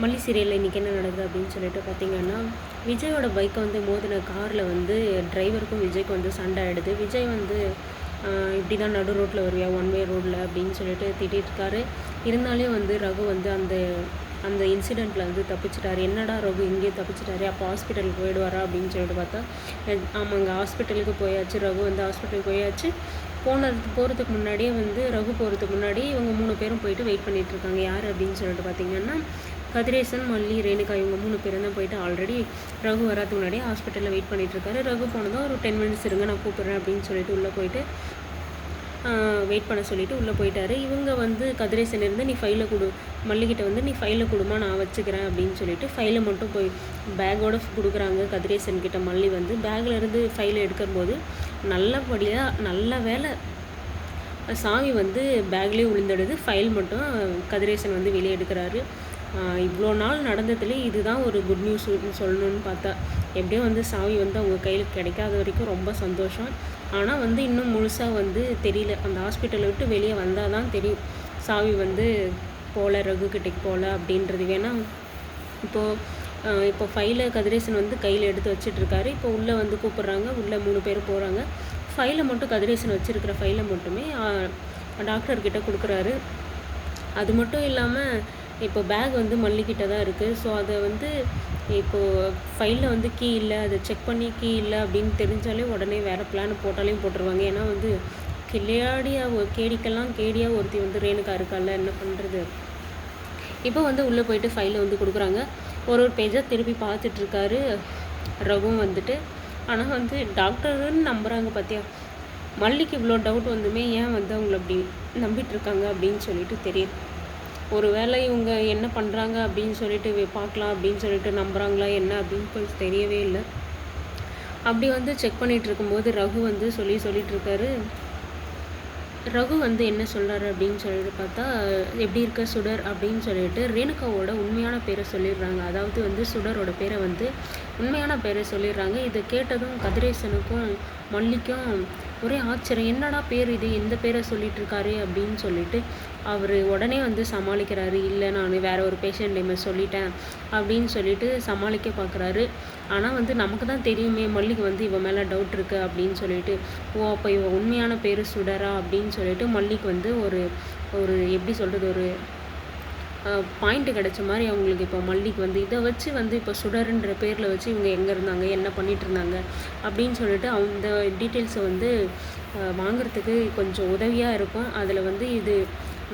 மல்லி சீரியலில் இன்றைக்கி என்ன நடக்குது அப்படின்னு சொல்லிட்டு பார்த்தீங்கன்னா, விஜயோட பைக்கை வந்து மோதின காரில் வந்து டிரைவருக்கும் விஜய்க்கும் வந்து சண்டை ஆகிடுது. விஜய் வந்து இப்படி தான் நடு ரோட்டில் வருவியா, ஒன் வே ரோடில் அப்படின்னு சொல்லிட்டு திட்டிருக்காரு. இருந்தாலும் வந்து ரகு வந்து அந்த அந்த இன்சிடெண்ட்டில் வந்து தப்பிச்சிட்டாரு. என்னடா ரகு இங்கேயே தப்பிச்சிட்டாரு, அப்போ ஹாஸ்பிட்டலுக்கு போயிடுவாரா அப்படின்னு சொல்லிட்டு பார்த்தா, ஆமாங்க, ஹாஸ்பிட்டலுக்கு போயாச்சு. ரகு வந்து ஹாஸ்பிட்டலுக்கு போயாச்சு. போகிறதுக்கு முன்னாடியே வந்து ரகு போகிறதுக்கு முன்னாடி இவங்க 3 பேரும் போயிட்டு வெயிட் பண்ணிகிட்ருக்காங்க. யார் அப்படின்னு சொல்லிட்டு பார்த்தீங்கன்னா, கதிரேசன், மல்லி, ரேணுகா இவங்க 3 பேரும் தான் போயிட்டு ஆல்ரெடி ரகு வராதுக்கு முன்னாடியே ஹாஸ்பிட்டலில் வெயிட் பண்ணிகிட்ருக்காரு. ரகு போனதும் ஒரு 10 மினிட்ஸ் இருங்க, நான் கூப்பிட்றேன் அப்படின்னு சொல்லிட்டு உள்ளே போயிட்டு வெயிட் பண்ண சொல்லிவிட்டு உள்ளே போயிட்டார். இவங்க வந்து கதிரேசன் இருந்து நீ ஃபைலை கொடு, மல்லிகிட்ட வந்து நீ ஃபைலை கொடுமா, நான் வச்சுக்கிறேன் அப்படின்னு சொல்லிட்டு ஃபைலை மட்டும் போய் பேக்கோடு கொடுக்குறாங்க கதிரேசன் கிட்ட. மல்லி வந்து பேக்கில் இருந்து ஃபைலை எடுக்கும்போது நல்லபடியாக நல்ல வேலை சாவி வந்து பேக்லேயே விழுந்துடுது. ஃபைல் மட்டும் கதிரேசன் வந்து வெளியே எடுக்கிறாரு. இவ்வளோ நாள் நடந்ததுலேயே இதுதான் ஒரு குட் நியூஸ் சொல்லணும்னு பார்த்தா, எப்படியோ வந்து சாவி வந்து அவங்க கையில் கிடைக்காத வரைக்கும் ரொம்ப சந்தோஷம். ஆனால் வந்து இன்னும் முழுசாக வந்து தெரியல. அந்த ஹாஸ்பிட்டலை விட்டு வெளியே வந்தால் தான் தெரியும் சாவி வந்து போகல, ரகு கிட்டேக்கு போகல அப்படின்றது. வேணால் இப்போ ஃபைலை கதிரேசன் வந்து கையில் எடுத்து வச்சிட்ருக்காரு. இப்போ உள்ளே வந்து கூப்பிட்றாங்க. உள்ளே 3 பேர் போகிறாங்க. ஃபைலை மட்டும் கதிரேசன் வச்சுருக்கிற ஃபைலை மட்டுமே டாக்டர்கிட்ட கொடுக்குறாரு. அது மட்டும் இல்லாமல் இப்போ பேக் வந்து மல்லிக்கிட்ட தான் இருக்குது. ஸோ அதை வந்து இப்போது ஃபைலில் வந்து கீ இல்லை, அதை செக் பண்ணி கீ இல்லை அப்படின்னு தெரிஞ்சாலே உடனே வேறு பிளான் போட்டாலையும் போட்டுருவாங்க. ஏன்னா வந்து கேடியாக ஒருத்தி வந்து ரேணுகா இருக்கால, என்ன பண்ணுறது. இப்போ வந்து உள்ளே போயிட்டு ஃபைலை வந்து கொடுக்குறாங்க. ஒரு பேஜாக திருப்பி பார்த்துட்ருக்காரு ரகுவும் வந்துட்டு. ஆனால் வந்து டாக்டருன்னு நம்புகிறாங்க. பார்த்தியா, மல்லிக்கு இவ்வளோ டவுட் வந்துமே ஏன் வந்து அவங்கள அப்படி நம்பிட்டுருக்காங்க அப்படின்னு சொல்லிட்டு தெரியுது. ஒரு வேளை இவங்க என்ன பண்ணுறாங்க அப்படின்னு சொல்லிட்டு பார்க்கலாம் அப்படின்னு சொல்லிட்டு நம்புகிறாங்களா என்ன அப்படின்னு கொஞ்சம் தெரியவே இல்லை. அப்படி வந்து செக் பண்ணிகிட்டு இருக்கும்போது ரகு வந்து சொல்லிகிட்ருக்காரு. ரகு வந்து என்ன சொல்கிறாரு அப்படின்னு சொல்லிட்டு பார்த்தா, எப்படி இருக்க சுடர் அப்படின்னு சொல்லிட்டு ரேணுகாவோட உண்மையான பேரை சொல்லிடுறாங்க. அதாவது வந்து சுடரோட பேரை வந்து உண்மையான பேரை சொல்லிடுறாங்க. இதை கேட்டதும் கதிரேசனுக்கும் மல்லிக்கும் ஒரே ஆச்சரியம். என்னடா பேர் இது, எந்த பேரை சொல்லிகிட்ருக்காரு அப்படின்னு சொல்லிட்டு அவர் உடனே வந்து சமாளிக்கிறாரு. இல்லை, நான் வேறு ஒரு பேஷண்ட் நேமை சொல்லிட்டேன் அப்படின்னு சொல்லிட்டு சமாளிக்க பார்க்குறாரு. ஆனால் வந்து நமக்கு தான் தெரியுமே மல்லிக்கு வந்து இவன் மேலே டவுட் இருக்குது அப்படின்னு சொல்லிட்டு, அப்போ இவன் உண்மையான பேர் சுடரா அப்படின்னு சொல்லிட்டு மல்லிக்கு வந்து ஒரு எப்படி சொல்கிறது, ஒரு பாயிண்ட்டு கிடைச்ச மாதிரி அவங்களுக்கு. இப்போ மல்லிக்கு வந்து இதை வச்சு வந்து இப்போ சுடருன்ற பேரில் வச்சு இவங்க எங்கே இருந்தாங்க, என்ன பண்ணிகிட்டு இருந்தாங்க அப்படின்னு சொல்லிட்டு அந்த டீட்டெயில்ஸை வந்து வாங்கிறதுக்கு கொஞ்சம் உதவியாக இருக்கும். அதில் வந்து இது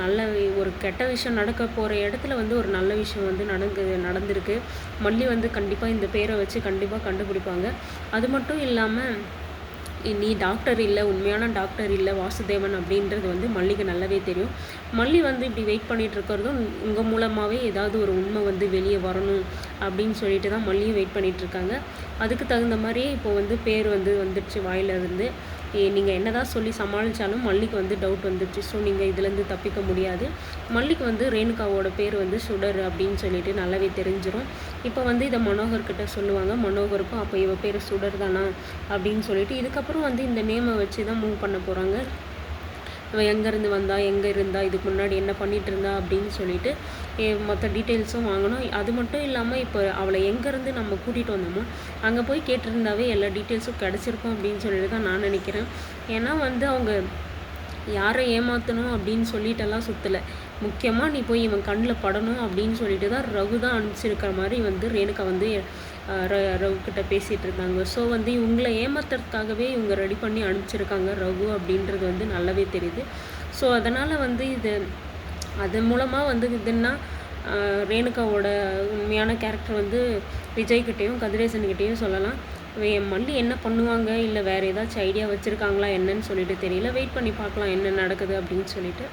நல்ல ஒரு கெட்ட விஷயம் நடக்க போகிற இடத்துல வந்து ஒரு நல்ல விஷயம் வந்து நடந்திருக்கு. மல்லி வந்து கண்டிப்பாக இந்த பேரை வச்சு கண்டிப்பாக கண்டுபிடிப்பாங்க. அது மட்டும் இல்லாமல் நீ டாக்டர் இல்லை, உண்மையான டாக்டர் இல்லை வாசுதேவன் அப்படின்றது வந்து மல்லிக்கு நல்லாவே தெரியும். மல்லி வந்து இப்படி வெயிட் பண்ணிகிட்டு இருக்கிறதும் உங்கள் மூலமாகவே ஏதாவது ஒரு உண்மை வந்து வெளியே வரணும் அப்படின்னு சொல்லிட்டு தான் மல்லியும் வெயிட் பண்ணிகிட்ருக்காங்க. அதுக்கு தகுந்த மாதிரியே இப்போ வந்து பேர் வந்து வந்துடுச்சு வாயிலிருந்து. நீங்கள் என்ன தான் சொல்லி சமாளித்தாலும் மல்லிக்கு வந்து டவுட் வந்துடுச்சு. ஸோ நீங்கள் இதுலேருந்து தப்பிக்க முடியாது. மல்லிக்கு வந்து ரேணுகாவோட பேர் வந்து சுடர் அப்படின்னு சொல்லிட்டு நல்லாவே தெரிஞ்சிடும். இப்போ வந்து இதை மனோகர்கிட்ட சொல்லுவாங்க. மனோகருக்கும் அப்போ இவ பேர் சுடர் தானா அப்படின்னு சொல்லிட்டு இதுக்கப்புறம் வந்து இந்த நேமை வச்சு தான் மூவ் பண்ண போகிறாங்க. இவன் எங்கேருந்து வந்தா, எங்கே இருந்தா, இதுக்கு முன்னாடி என்ன பண்ணிகிட்டு இருந்தா அப்படின்னு சொல்லிட்டு மற்ற டீட்டெயில்ஸும் வாங்கணும். அது மட்டும் இல்லாமல் இப்போ அவளை எங்கேருந்து நம்ம கூட்டிகிட்டு வந்தோமோ அங்கே போய் கேட்டிருந்தாவே எல்லா டீட்டெயில்ஸும் கிடச்சிருக்கும் அப்படின்னு சொல்லிட்டு தான் நான் நினைக்கிறேன். ஏன்னா வந்து அவங்க யாரை ஏமாற்றணும் அப்படின்னு சொல்லிட்டெல்லாம் சுற்றலை. முக்கியமாக நீ போய் இவன் கண்ணில் படணும் அப்படின்னு சொல்லிட்டு தான் ரகு தான் அனுப்பிச்சிருக்கிற மாதிரி வந்து ரேணுகா வந்து ரகுக்கிட்ட பேசிகிட்டு இருந்தாங்க. ஸோ வந்து இவங்களை ஏமாத்துறதுக்காகவே இவங்க ரெடி பண்ணி அனுப்பிச்சிருக்காங்க ரகு அப்படின்றது வந்து நல்லாவே தெரியுது. ஸோ அதனால் வந்து அதன் மூலமாக வந்து இதுன்னா ரேணுகாவோட உண்மையான கேரக்டர் வந்து விஜய்கிட்டையும் கதிரேசன்கிட்டையும் சொல்லலாம். மல்லி என்ன பண்ணுவாங்க, இல்லை வேறு ஏதாச்சும் ஐடியா வச்சுருக்காங்களா என்னன்னு சொல்லிட்டு தெரியல. வெயிட் பண்ணி பார்க்கலாம் என்ன நடக்குது அப்படின்னு சொல்லிட்டு.